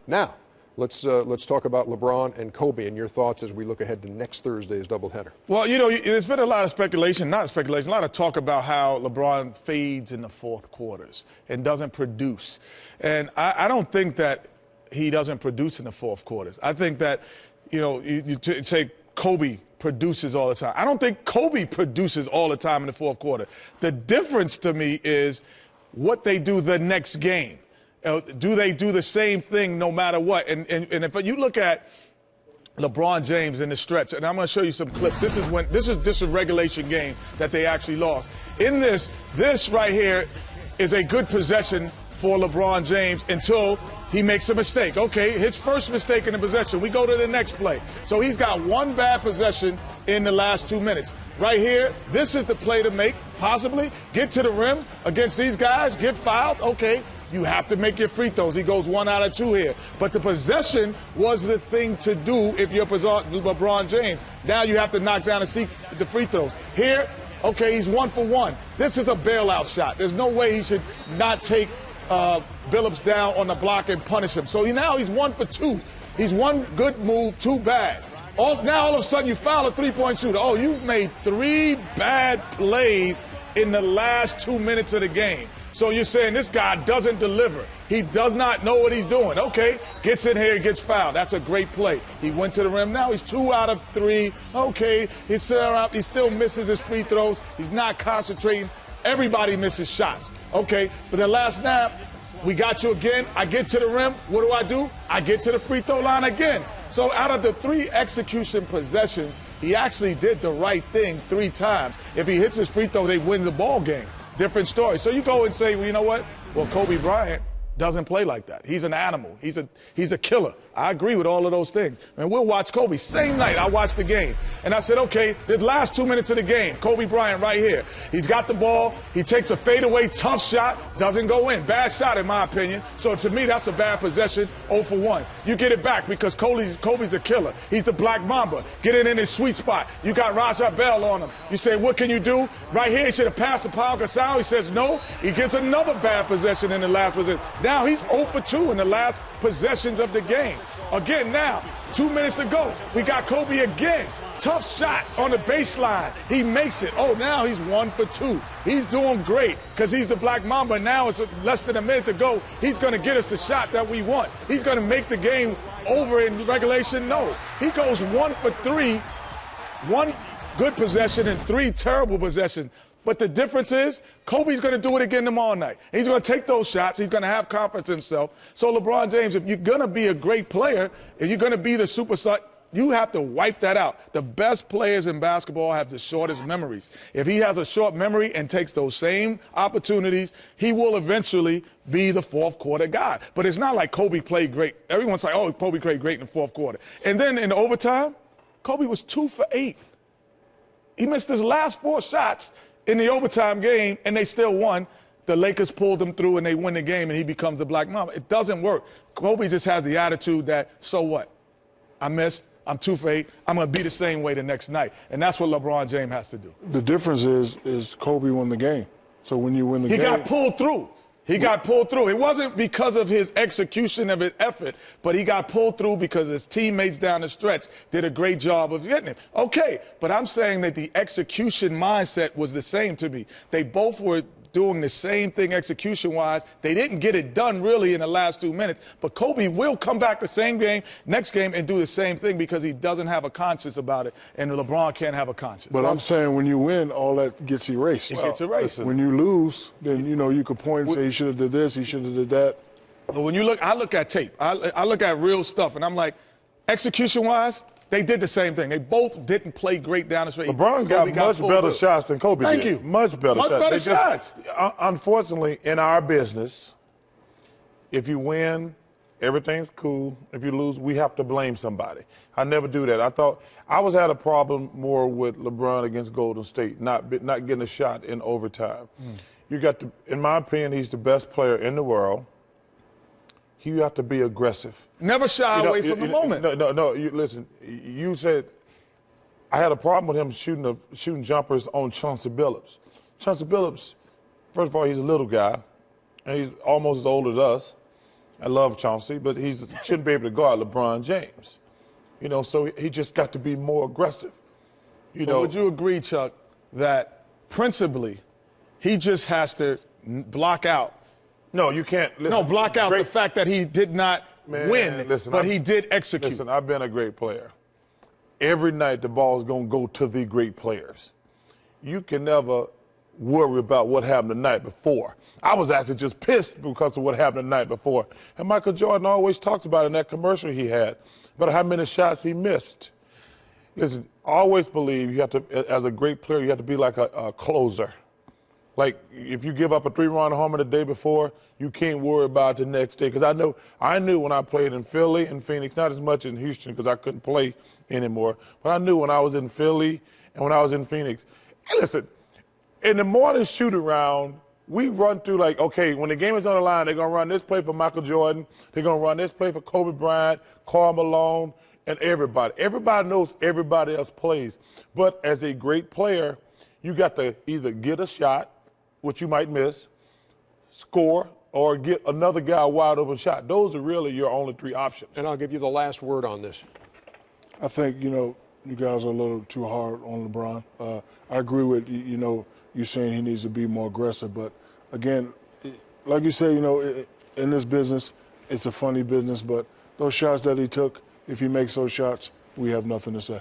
Now, let's talk about LeBron and Kobe and your thoughts as we look ahead to next Thursday's doubleheader. Well, there's been a lot of speculation, a lot of talk about how LeBron fades in the fourth quarters and doesn't produce. And I don't think that he doesn't produce in the fourth quarters. I think that, you say Kobe produces all the time. I don't think Kobe produces all the time in the fourth quarter. The difference to me is what they do the next game. Do they do the same thing no matter what? And if you look at LeBron James in the stretch, and I'm going to show you some clips. This is just a regulation game that they actually lost. In this right here is a good possession for LeBron James until he makes a mistake. Okay, his first mistake in the possession. We go to the next play. So he's got one bad possession in the last 2 minutes. Right here, this is the play to make, possibly. Get to the rim against these guys, get fouled. Okay, you have to make your free throws. He goes 1 out of 2 here. But the possession was the thing to do if you're LeBron James. Now you have to knock down the free throws. Here, okay, he's 1 for 1. This is a bailout shot. There's no way he should not take Billups down on the block and punish him. So now he's 1 for 2. He's 1 good move, 2 bad. Now all of a sudden you foul a three-point shooter. Oh, you've made 3 bad plays in the last 2 minutes of the game. So you're saying this guy doesn't deliver. He does not know what he's doing. Okay, gets in here, gets fouled. That's a great play. He went to the rim. Now he's 2 out of 3. Okay, he still misses his free throws. He's not concentrating. Everybody misses shots. Okay, but the last snap, we got you again. I get to the rim. What do? I get to the free throw line again. So out of the 3 execution possessions, he actually did the right thing 3 times. If he hits his free throw, they win the ball game. Different story. So you go and say, well, you know what? Well, Kobe Bryant doesn't play like that. He's an animal. He's a killer. I agree with all of those things. And we'll watch Kobe. Same night, I watched the game. And I said, okay, the last 2 minutes of the game, Kobe Bryant right here. He's got the ball. He takes a fadeaway, tough shot. Doesn't go in. Bad shot, in my opinion. So to me, that's a bad possession, 0 for 1. You get it back because Kobe's a killer. He's the Black Mamba. Get it in his sweet spot. You got Raja Bell on him. You say, what can you do? Right here, he should have passed to Pau Gasol. He says no. He gets another bad possession in the last possession. Now he's 0 for 2 in the last possessions of the game. Again, now, 2 minutes to go. We got Kobe again. Tough shot on the baseline. He makes it. Oh, now he's 1 for 2. He's doing great because he's the Black Mamba. Now it's less than a minute to go. He's going to get us the shot that we want. He's going to make the game over in regulation. No. He goes 1 for 3. 1 good possession and 3 terrible possessions. But the difference is Kobe's going to do it again tomorrow night. He's going to take those shots. He's going to have confidence in himself. So LeBron James, if you're going to be a great player, if you're going to be the superstar, you have to wipe that out. The best players in basketball have the shortest memories. If he has a short memory and takes those same opportunities, he will eventually be the fourth quarter guy. But it's not like Kobe played great. Everyone's like, oh, Kobe played great in the fourth quarter. And then in the overtime, Kobe was 2 for 8. He missed his last 4 shots in the overtime game, and they still won. The Lakers pulled them through, and they win the game, and he becomes the Black Mamba. It doesn't work. Kobe just has the attitude that, so what? I missed. I'm 2 for 8. I'm going to be the same way the next night. And that's what LeBron James has to do. The difference is Kobe won the game. So when you win the game. He got pulled through. He got pulled through. It wasn't because of his execution of his effort, but he got pulled through because his teammates down the stretch did a great job of getting him. Okay, but I'm saying that the execution mindset was the same to me. They both were doing the same thing execution-wise. They didn't get it done really in the last 2 minutes, but Kobe will come back the same game, next game, and do the same thing because he doesn't have a conscience about it, and LeBron can't have a conscience. But I'm saying when you win, all that gets erased. It gets erased. When you lose, then, you could point and say he should have did this, he should have did that. But when you look, I look at tape. I look at real stuff, and I'm like, execution-wise, they did the same thing. They both didn't play great down the stretch. LeBron got much better shots than Kobe did. Thank you. Much better shots. Much better shots. Unfortunately, in our business, if you win, everything's cool. If you lose, we have to blame somebody. I never do that. I had a problem more with LeBron against Golden State, not getting a shot in overtime. You got to, in my opinion, he's the best player in the world. You have to be aggressive. Never shy away from the moment. No. Listen, you said I had a problem with him shooting jumpers on Chauncey Billups. Chauncey Billups, first of all, he's a little guy, and he's almost as old as us. I love Chauncey, but he shouldn't be able to guard LeBron James. You know, so he just got to be more aggressive. You know, would you agree, Chuck, that principally he just has to block out? No, you can't. Listen, no, block out the fact that he did not win, but he did execute. Listen, I've been a great player. Every night the ball is going to go to the great players. You can never worry about what happened the night before. I was actually just pissed because of what happened the night before. And Michael Jordan always talks about it in that commercial he had, about how many shots he missed. Listen, I always believe you have to, as a great player, you have to be like a closer. Like, if you give up a 3-run homer the day before, you can't worry about it the next day. Because I knew when I played in Philly and Phoenix, not as much in Houston because I couldn't play anymore, but I knew when I was in Philly and when I was in Phoenix. Hey, listen, in the morning shoot-around, we run through like, okay, when the game is on the line, they're going to run this play for Michael Jordan. They're going to run this play for Kobe Bryant, Karl Malone, and everybody. Everybody knows everybody else plays. But as a great player, you got to either get a shot, which you might miss, score, or get another guy a wide open shot. Those are really your only 3 options. And I'll give you the last word on this. I think, you know, you guys are a little too hard on LeBron. I agree with, you know, you saying he needs to be more aggressive. But, again, like you say, you know, in this business, it's a funny business. But those shots that he took, if he makes those shots, we have nothing to say.